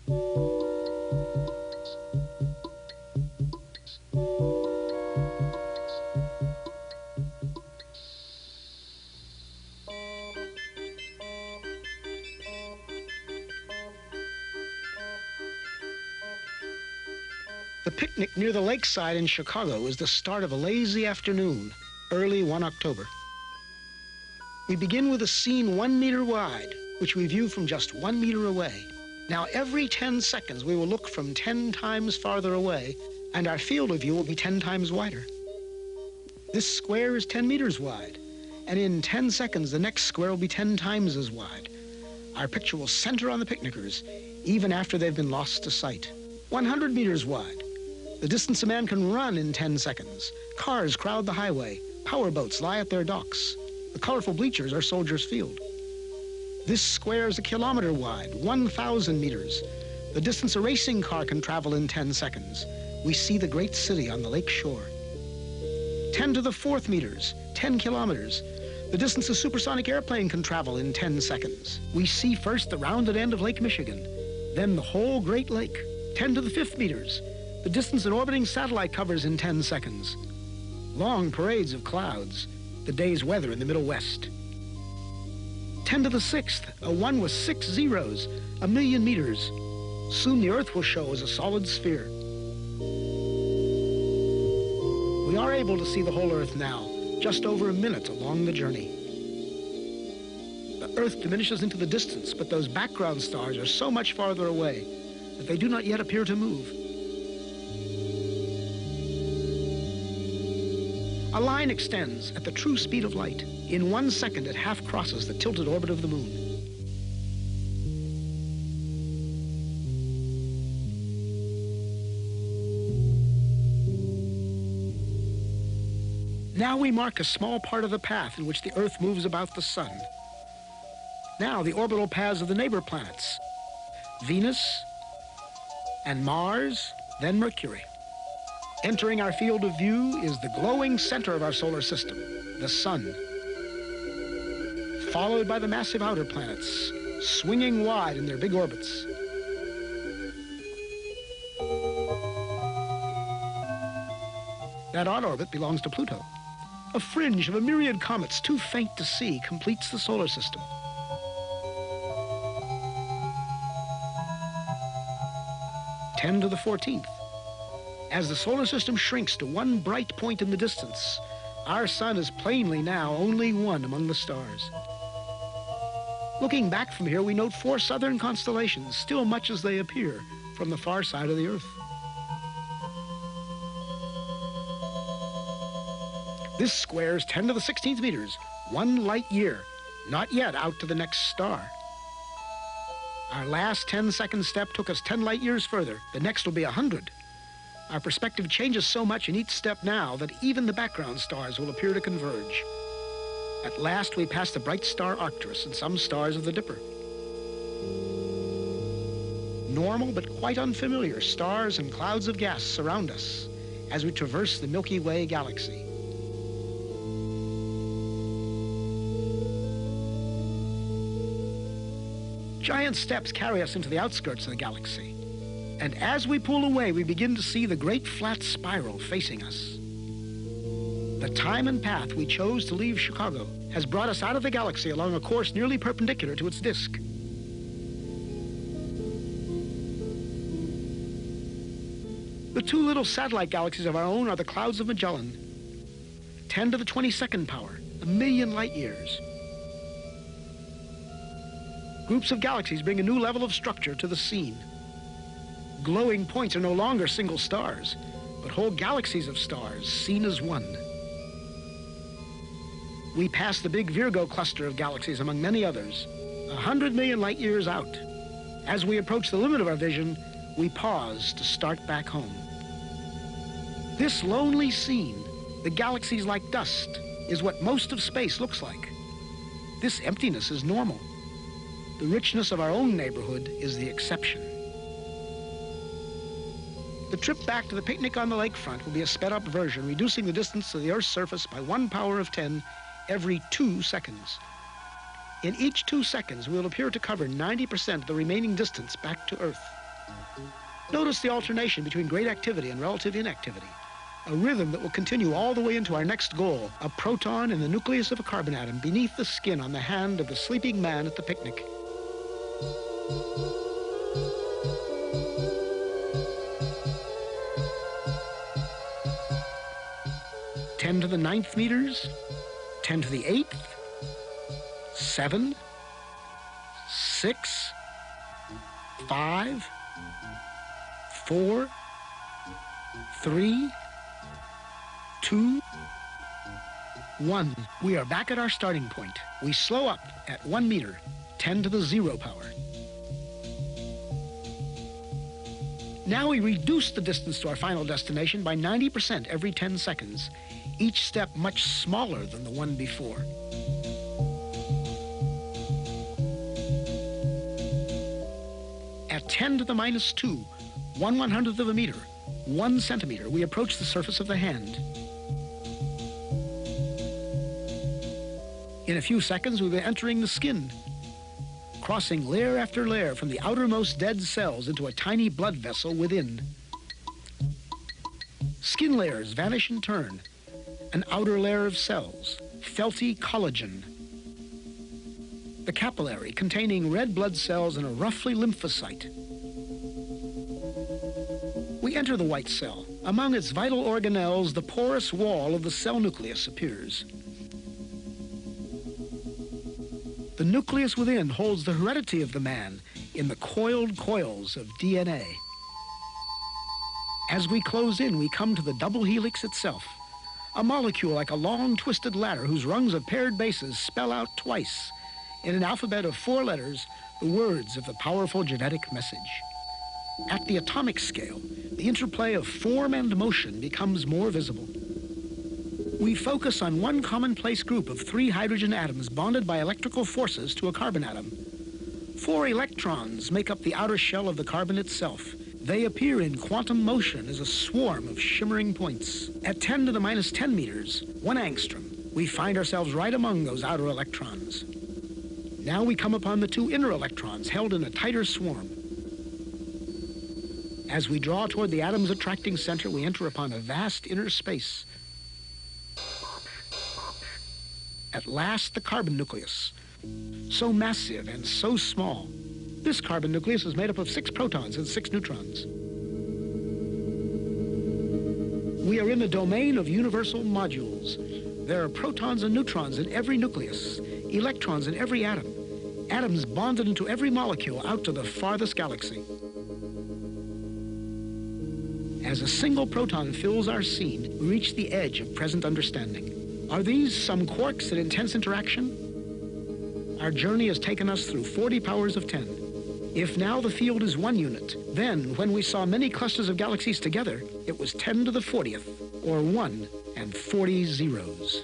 The picnic near the lakeside in Chicago is the start of a lazy afternoon, early 1 October. We begin with a scene 1 meter wide, which we view from just 1 meter away. Now, every 10 seconds, we will look from 10 times farther away, and our field of view will be 10 times wider. This square is 10 meters wide, and in 10 seconds, the next square will be 10 times as wide. Our picture will center on the picnickers, even after they've been lost to sight. 100 meters wide. The distance a man can run in 10 seconds. Cars crowd the highway. Powerboats lie at their docks. The colorful bleachers are Soldiers Field. This square is 1 kilometer wide, 1,000 meters. The distance a racing car can travel in 10 seconds. We see the great city on the lake shore. 10 to the 4th meters, 10 kilometers. The distance a supersonic airplane can travel in 10 seconds. We see first the rounded end of Lake Michigan, then the whole Great Lake. 10 to the 5th meters. The distance an orbiting satellite covers in 10 seconds. Long parades of clouds, the day's weather in the Middle West. 10 to the 6th, a 1 with 6 zeros, 1,000,000 meters. Soon the Earth will show as a solid sphere. We are able to see the whole Earth now, just over a minute along the journey. The Earth diminishes into the distance, but those background stars are so much farther away that they do not yet appear to move. A line extends at the true speed of light. In 1 second, it half crosses the tilted orbit of the moon. Now we mark a small part of the path in which the Earth moves about the sun. Now the orbital paths of the neighbor planets, Venus and Mars, then Mercury. Entering our field of view is the glowing center of our solar system, the sun, followed by the massive outer planets, swinging wide in their big orbits. That odd orbit belongs to Pluto. A fringe of a myriad comets too faint to see completes the solar system. Ten to the 14th. As the solar system shrinks to one bright point in the distance, our sun is plainly now only one among the stars. Looking back from here, we note 4 southern constellations, still much as they appear from the far side of the Earth. This square is 10 to the 16th meters, 1 light year, not yet out to the next star. Our last 10-second step took us 10 light years further. The next will be 100. Our perspective changes so much in each step now that even the background stars will appear to converge. At last, we pass the bright star Arcturus and some stars of the Dipper. Normal but quite unfamiliar stars and clouds of gas surround us as we traverse the Milky Way galaxy. Giant steps carry us into the outskirts of the galaxy. And as we pull away, we begin to see the great flat spiral facing us. The time and path we chose to leave Chicago has brought us out of the galaxy along a course nearly perpendicular to its disk. The 2 little satellite galaxies of our own are the clouds of Magellan. 10 to the 22nd power, 1,000,000 light years. Groups of galaxies bring a new level of structure to the scene. Glowing points are no longer single stars, but whole galaxies of stars seen as one. We pass the big Virgo cluster of galaxies among many others, 100 million light years out. As we approach the limit of our vision, we pause to start back home. This lonely scene, the galaxies like dust, is what most of space looks like. This emptiness is normal. The richness of our own neighborhood is the exception. The trip back to the picnic on the lakefront will be a sped-up version, reducing the distance to the Earth's surface by 1 power of 10 every 2 seconds. In each 2 seconds, we will appear to cover 90% of the remaining distance back to Earth. Notice the alternation between great activity and relative inactivity, a rhythm that will continue all the way into our next goal, a proton in the nucleus of a carbon atom beneath the skin on the hand of the sleeping man at the picnic. Ten to the 9th meters, 10 to the 8th, 7, 6, 5, 4, 3, 2, 1. We are back at our starting point. We slow up at 1 meter, 10 to the 0 power. Now we reduce the distance to our final destination by 90% every 10 seconds, each step much smaller than the one before. At 10 to the minus 2, 1/100th of a meter, 1 centimeter, we approach the surface of the hand. In a few seconds, we'll be entering the skin, crossing layer after layer from the outermost dead cells into a tiny blood vessel within. Skin layers vanish in turn. An outer layer of cells, felty collagen. The capillary, containing red blood cells and a roughly lymphocyte. We enter the white cell. Among its vital organelles, the porous wall of the cell nucleus appears. The nucleus within holds the heredity of the man in the coiled coils of DNA. As we close in, we come to the double helix itself, a molecule like a long twisted ladder whose rungs of paired bases spell out twice, in an alphabet of 4 letters, the words of the powerful genetic message. At the atomic scale, the interplay of form and motion becomes more visible. We focus on one commonplace group of 3 hydrogen atoms bonded by electrical forces to a carbon atom. 4 electrons make up the outer shell of the carbon itself. They appear in quantum motion as a swarm of shimmering points. At 10 to the minus 10 meters, 1 angstrom, we find ourselves right among those outer electrons. Now we come upon the 2 inner electrons held in a tighter swarm. As we draw toward the atom's attracting center, we enter upon a vast inner space. At last, the carbon nucleus, so massive and so small. This carbon nucleus is made up of 6 protons and 6 neutrons. We are in the domain of universal modules. There are protons and neutrons in every nucleus, electrons in every atom, atoms bonded into every molecule out to the farthest galaxy. As a single proton fills our scene, we reach the edge of present understanding. Are these some quarks in intense interaction? Our journey has taken us through 40 powers of 10. If now the field is 1 unit, then when we saw many clusters of galaxies together, it was 10 to the 40th, or 1 and 40 zeros.